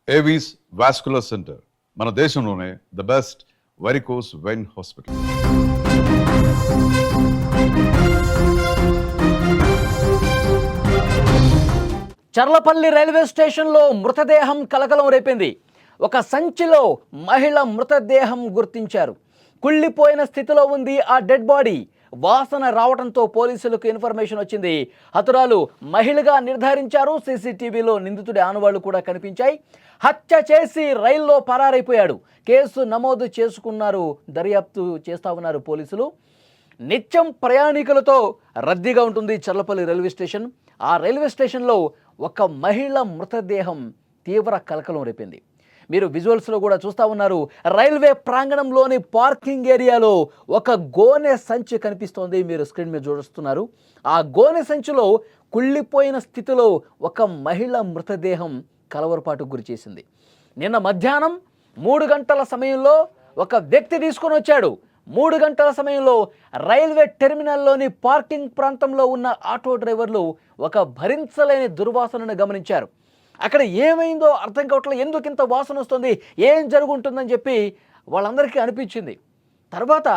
Avis vascular centre మన దేశంలోనే the best varicose vein hospital. Cherlapally railway స్టేషన్లో మృతదేహం కలకలం రేపింది. ఒక సంచిలో మహిళ మృతదేహం గుర్తించారు. కుళ్ళిపోయిన స్థితిలో ఉంది ఆ డెడ్ బాడీ. వాసన రావడంతో పోలీసులకు ఇన్ఫర్మేషన్ వచ్చింది. హతురాలు మహిళగా నిర్ధారించారు. సీసీటీవీలో నిందితుడి ఆనవాళ్లు కూడా కనిపించాయి. హత్య చేసి రైల్లో పరారైపోయాడు. కేసు నమోదు చేసుకున్నారు. దర్యాప్తు చేస్తా ఉన్నారు పోలీసులు. నిత్యం ప్రయాణికులతో రద్దీగా ఉంటుంది చర్లపల్లి రైల్వే స్టేషన్. ఆ రైల్వే స్టేషన్లో ఒక మహిళ మృతదేహం తీవ్ర కలకలం రేపింది. మీరు విజువల్స్లో కూడా చూస్తూ ఉన్నారు. రైల్వే ప్రాంగణంలోని పార్కింగ్ ఏరియాలో ఒక గోనె సంచి కనిపిస్తోంది. మీరు స్క్రీన్ మీద చూస్తున్నారు. ఆ గోనె సంచిలో కుళ్ళిపోయిన స్థితిలో ఒక మహిళ మృతదేహం కలవరపాటుకు గురి చేసింది. నిన్న మధ్యాహ్నం 3 గంటల సమయంలో ఒక వ్యక్తి తీసుకొని వచ్చాడు. 3 గంటల సమయంలో రైల్వే టెర్మినల్లోని పార్కింగ్ ప్రాంతంలో ఉన్న ఆటో డ్రైవర్లు ఒక భరించలేని దుర్వాసనను గమనించారు. అక్కడ ఏమైందో అర్థం కావట్లేదు. ఎందుకు ఇంత వాసన వస్తుంది, ఏం జరుగుంటుందని చెప్పి వాళ్ళందరికీ అనిపించింది. తర్వాత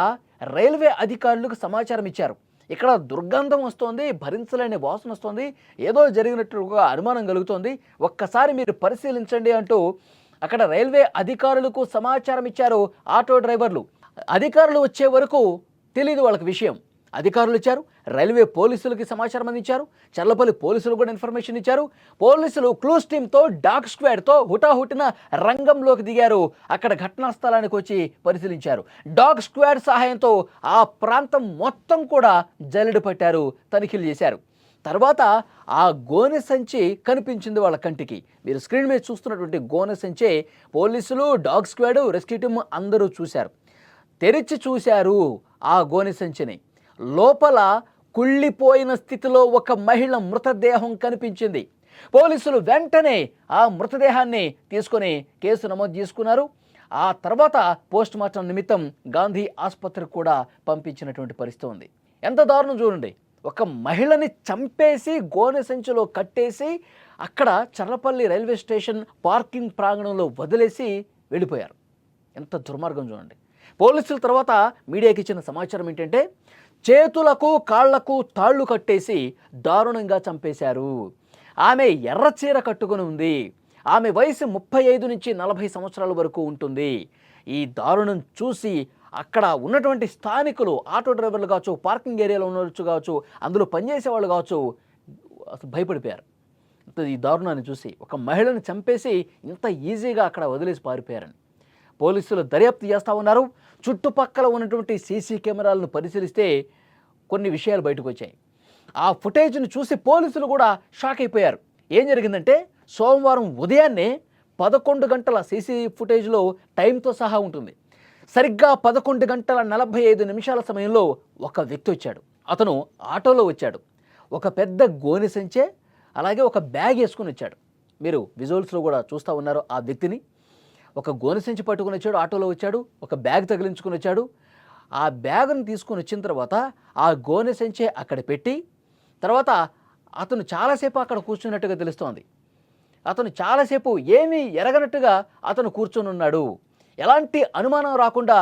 రైల్వే అధికారులకు సమాచారం ఇచ్చారు. ఇక్కడ దుర్గంధం వస్తోంది, భరించలేని వాసన వస్తుంది, ఏదో జరిగినట్టుగా అనుమానం కలుగుతోంది, ఒక్కసారి మీరు పరిశీలించండి అంటూ అక్కడ రైల్వే అధికారులకు సమాచారం ఇచ్చారు ఆటో డ్రైవర్లు. అధికారులు వచ్చే వరకు తెలియదు వాళ్ళకి విషయం. అధికారులు ఇచ్చారు, రైల్వే పోలీసులకి సమాచారం అందించారు, చర్లపల్లి పోలీసులు కూడా ఇన్ఫర్మేషన్ ఇచ్చారు. పోలీసులు క్లూస్ టీమ్తో డాగ్ స్క్వాడ్తో హుటాహుటిన రంగంలోకి దిగారు. అక్కడ ఘటనా స్థలానికి వచ్చి పరిశీలించారు. డాగ్ స్క్వాడ్ సహాయంతో ఆ ప్రాంతం మొత్తం కూడా జల్లెడ పట్టారు, తనిఖీలు చేశారు. తర్వాత ఆ గోనె సంచి కనిపించింది వాళ్ళ కంటికి. మీరు స్క్రీన్ మీద చూస్తున్నటువంటి గోనె సంచే పోలీసులు, డాగ్ స్క్వాడ్, రెస్క్యూ టీమ్ అందరూ చూశారు. తెరిచి చూశారు ఆ గోనె సంచిని. లోపల కుళ్ళిపోయిన స్థితిలో ఒక మహిళ మృతదేహం కనిపించింది. పోలీసులు వెంటనే ఆ మృతదేహాన్ని తీసుకొని కేసు నమోదు చేసుకున్నారు. ఆ తర్వాత పోస్ట్ మార్టం నిమిత్తం గాంధీ ఆసుపత్రికి కూడా పంపించినటువంటి పరిస్థితి ఉంది. ఎంత దారుణం చూడండి. ఒక మహిళని చంపేసి గోనె సంచిలో కట్టేసి అక్కడ చర్లపల్లి రైల్వే స్టేషన్ పార్కింగ్ ప్రాంగణంలో వదిలేసి వెళ్ళిపోయారు. ఎంత దుర్మార్గం చూడండి. పోలీసుల తర్వాత మీడియాకి ఇచ్చిన సమాచారం ఏంటంటే చేతులకు కాళ్లకు తాళ్లు కట్టేసి దారుణంగా చంపేశారు. ఆమె ఎర్ర చీర కట్టుకుని ఉంది. ఆమె వయసు 35 నుంచి 40 సంవత్సరాల వరకు ఉంటుంది. ఈ దారుణం చూసి అక్కడ ఉన్నటువంటి స్థానికులు, ఆటో డ్రైవర్లు కావచ్చు, పార్కింగ్ ఏరియాలో ఉండవచ్చు కావచ్చు, అందులో పనిచేసే వాళ్ళు కావచ్చు, అసలు భయపడిపోయారు. ఈ దారుణాన్ని చూసి ఒక మహిళని చంపేసి ఇంత ఈజీగా అక్కడ వదిలేసి పారిపోయారని పోలీసులు దర్యాప్తు చేస్తూ ఉన్నారు. చుట్టుపక్కల ఉన్నటువంటి సీసీ కెమెరాలను పరిశీలిస్తే కొన్ని విషయాలు బయటకు వచ్చాయి. ఆ ఫుటేజ్ను చూసి పోలీసులు కూడా షాక్ అయిపోయారు. ఏం జరిగిందంటే సోమవారం ఉదయాన్నే 11 గంటల సీసీ ఫుటేజ్లో టైంతో సహా ఉంటుంది. సరిగ్గా 11 గంటల 45 నిమిషాల సమయంలో ఒక వ్యక్తి వచ్చాడు. అతను ఆటోలో వచ్చాడు. ఒక పెద్ద గోనె సంచే అలాగే ఒక బ్యాగ్ వేసుకుని వచ్చాడు. మీరు విజువల్స్లో కూడా చూస్తూ ఉన్నారు ఆ వ్యక్తిని. ఒక గోనె సంచి పట్టుకుని వచ్చాడు, ఆటోలో వచ్చాడు, ఒక బ్యాగ్ తగిలించుకుని వచ్చాడు. ఆ బ్యాగ్ను తీసుకొని వచ్చిన తర్వాత ఆ గోనె సంచి అక్కడ పెట్టి తర్వాత అతను చాలాసేపు అక్కడ కూర్చున్నట్టుగా తెలుస్తోంది. అతను చాలాసేపు ఏమీ ఎరగనట్టుగా అతను కూర్చొని ఉన్నాడు. ఎలాంటి అనుమానం రాకుండా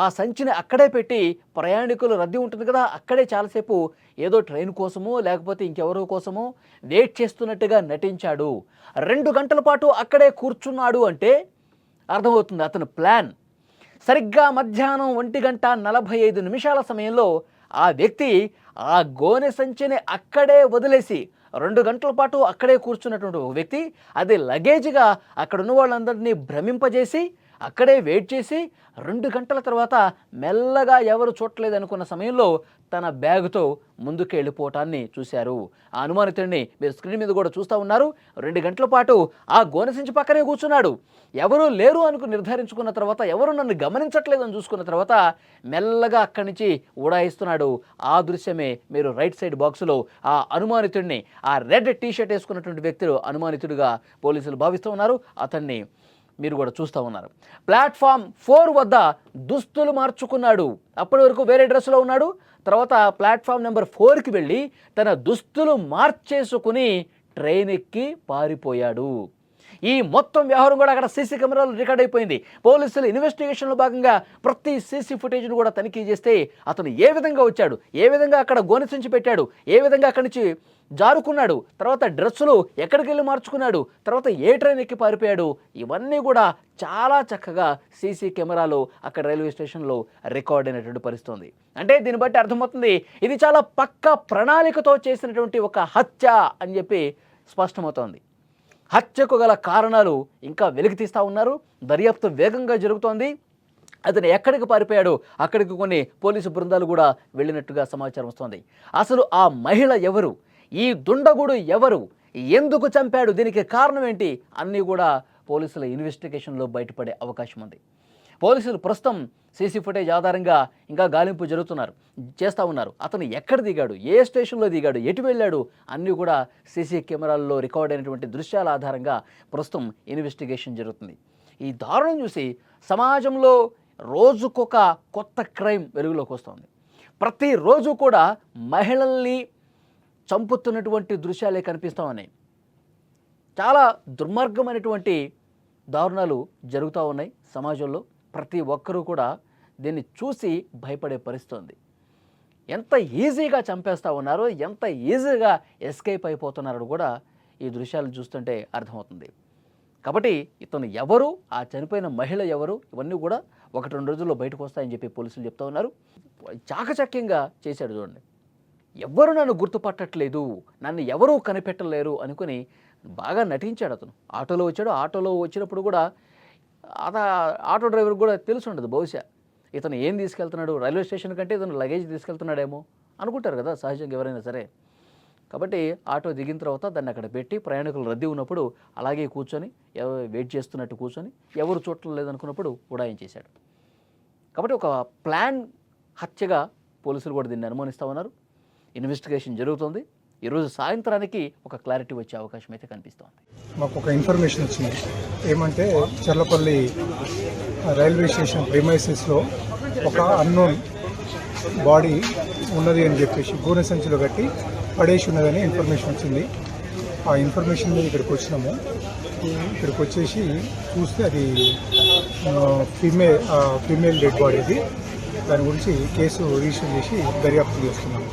ఆ సంచిని అక్కడే పెట్టి ప్రయాణికులు రద్దీ ఉంటుంది కదా, అక్కడే చాలాసేపు ఏదో ట్రైన్ కోసమో లేకపోతే ఇంకెవరో కోసమో వెయిట్ చేస్తున్నట్టుగా నటించాడు. 2 గంటల పాటు అక్కడే కూర్చున్నాడు అంటే అర్థమవుతుంది అతను ప్లాన్. సరిగ్గా మధ్యాహ్నం 1:45 నిమిషాల సమయంలో ఆ వ్యక్తి ఆ గోనె సంచిని అక్కడే వదిలేసి 2 గంటల పాటు అక్కడే కూర్చున్నటువంటి ఒక వ్యక్తి అది లగేజ్గా అక్కడ ఉన్న వాళ్ళందరినీ భ్రమింపజేసి అక్కడే వెయిట్ చేసి 2 గంటల తర్వాత మెల్లగా ఎవరు చూడలేదు అనుకున్న సమయంలో తన బ్యాగుతో ముందుకు వెళ్ళిపోవటాన్ని చూశారు. ఆ అనుమానితుడిని మీరు స్క్రీన్ మీద కూడా చూస్తూ ఉన్నారు. 2 గంటల పాటు ఆ గోనె సంచి పక్కనే కూర్చున్నాడు. ఎవరూ లేరు అనుకుని నిర్ధారించుకున్న తర్వాత, ఎవరు నన్ను గమనించట్లేదని చూసుకున్న తర్వాత మెల్లగా అక్కడి నుంచి ఉడాయిస్తున్నాడు. ఆ దృశ్యమే మీరు రైట్ సైడ్ బాక్సులో ఆ అనుమానితుడిని, ఆ రెడ్ టీషర్ట్ వేసుకున్నటువంటి వ్యక్తులు అనుమానితుడిగా పోలీసులు భావిస్తూ ఉన్నారు. అతన్ని మీరు కూడా చూస్తూ ఉన్నారు. ప్లాట్ఫామ్ 4 వద్ద దుస్తులు మార్చుకున్నాడు. అప్పటి వరకు వేరే డ్రెస్సులో ఉన్నాడు. తర్వాత ప్లాట్ఫామ్ నెంబర్ 4కి వెళ్ళి తన దుస్తులు మార్చేసుకుని ట్రైన్ ఎక్కి పారిపోయాడు. ఈ మొత్తం వ్యవహారం కూడా అక్కడ సీసీ కెమెరాలు రికార్డ్ అయిపోయింది. పోలీసులు ఇన్వెస్టిగేషన్లో భాగంగా ప్రతి సీసీ ఫుటేజ్ను కూడా తనిఖీ చేస్తే అతను ఏ విధంగా వచ్చాడు, ఏ విధంగా అక్కడ గోనెసించి పెట్టాడు, ఏ విధంగా అక్కడి నుంచి జారుకున్నాడు, తర్వాత డ్రెస్సులు ఎక్కడికి వెళ్ళి మార్చుకున్నాడు, తర్వాత ఏ ట్రైన్ ఎక్కి పారిపోయాడు, ఇవన్నీ కూడా చాలా చక్కగా సీసీ కెమెరాలు అక్కడ రైల్వే స్టేషన్లో రికార్డ్ అయినటువంటి పరిస్థితి ఉంది. అంటే దీన్ని బట్టి అర్థమవుతుంది ఇది చాలా పక్కా ప్రణాళికతో చేసినటువంటి ఒక హత్య అని చెప్పి స్పష్టమవుతోంది. హత్యకు గల కారణాలు ఇంకా వెలికి తీస్తూ ఉన్నారు. దర్యాప్తు వేగంగా జరుగుతోంది. అతను ఎక్కడికి పారిపోయాడు, అక్కడికి కొన్ని పోలీసు బృందాలు కూడా వెళ్ళినట్టుగా సమాచారం వస్తోంది. అసలు ఆ మహిళ ఎవరు, ఈ దుండగుడు ఎవరు, ఎందుకు చంపాడు, దీనికి కారణం ఏంటి అన్నీ కూడా పోలీసుల ఇన్వెస్టిగేషన్లో బయటపడే అవకాశం ఉంది. పోలీసులు ప్రస్తుతం సీసీ ఫుటేజ్ ఆధారంగా ఇంకా గాలింపు చేస్తూ ఉన్నారు. అతను ఎక్కడ దిగాడు, ఏ స్టేషన్లో దిగాడు, ఎటు వెళ్ళాడు అన్నీ కూడా సీసీ కెమెరాల్లో రికార్డ్ అయినటువంటి దృశ్యాల ఆధారంగా ప్రస్తుతం ఇన్వెస్టిగేషన్ జరుగుతుంది. ఈ దారుణం చూసి సమాజంలో రోజుకొక కొత్త క్రైమ్ వెలుగులోకి వస్తుంది. ప్రతిరోజు కూడా మహిళల్ని చంపుతున్నటువంటి దృశ్యాలే కనిపిస్తూ ఉన్నాయి. చాలా దుర్మార్గమైనటువంటి దారుణాలు జరుగుతూ ఉన్నాయి సమాజంలో. ప్రతి ఒక్కరూ కూడా దీన్ని చూసి భయపడే పరిస్థితి ఉంది. ఎంత ఈజీగా చంపేస్తూ ఉన్నారో, ఎంత ఈజీగా ఎస్కేప్ అయిపోతున్నారో కూడా ఈ దృశ్యాలు చూస్తుంటే అర్థమవుతుంది. కాబట్టి ఇతను ఎవరు, ఆ చనిపోయిన మహిళ ఎవరు, ఇవన్నీ కూడా 1-2 రోజుల్లో బయటకు వస్తాయని చెప్పి పోలీసులు చెప్తూ ఉన్నారు. చాకచక్యంగా చేశాడు చూడండి. ఎవ్వరు నన్ను గుర్తుపట్టట్లేదు, నన్ను ఎవరూ కనిపెట్టలేరు అనుకుని బాగా నటించాడు అతను. ఆటోలో వచ్చాడు. ఆటోలో వచ్చినప్పుడు కూడా ఆటో డ్రైవర్ కూడా తెలిసి ఉండదు బహుశా ఇతను ఏం తీసుకెళ్తున్నాడు, రైల్వే స్టేషన్ కంటే ఇతను లగేజ్ తీసుకెళ్తున్నాడేమో అనుకుంటారు కదా సహజంగా ఎవరైనా సరే. కాబట్టి ఆటో దిగిన తర్వాత దాన్ని అక్కడ పెట్టి ప్రయాణికులు రద్దీ ఉన్నప్పుడు అలాగే కూర్చొని వెయిట్ చేస్తున్నట్టు కూర్చొని ఎవరు చూడటం లేదనుకున్నప్పుడు ఉడాయించేశాడు. కాబట్టి ఒక ప్లాన్ హత్యగా పోలీసులు కూడా దీన్ని అనుమానిస్తూ ఉన్నారు. ఇన్వెస్టిగేషన్ జరుగుతుంది. ఈరోజు సాయంత్రానికి ఒక క్లారిటీ వచ్చే అవకాశం అయితే కనిపిస్తోంది. మాకు ఒక ఇన్ఫర్మేషన్ వచ్చింది. ఏమంటే చర్లపల్లి రైల్వే స్టేషన్ ప్రిమైసెస్లో ఒక అన్నోన్ బాడీ ఉన్నది అని చెప్పేసి గూనె సంచిలో కట్టి పడేసి ఉన్నదని ఇన్ఫర్మేషన్ వచ్చింది. ఆ ఇన్ఫర్మేషన్ మీద ఇక్కడికి వచ్చినాము. ఇక్కడికి వచ్చేసి చూస్తే అది ఫీమేల్ డెడ్ బాడీ. అది దాని గురించి కేసు రిజిస్టర్ చేసి దర్యాప్తు చేస్తున్నాము.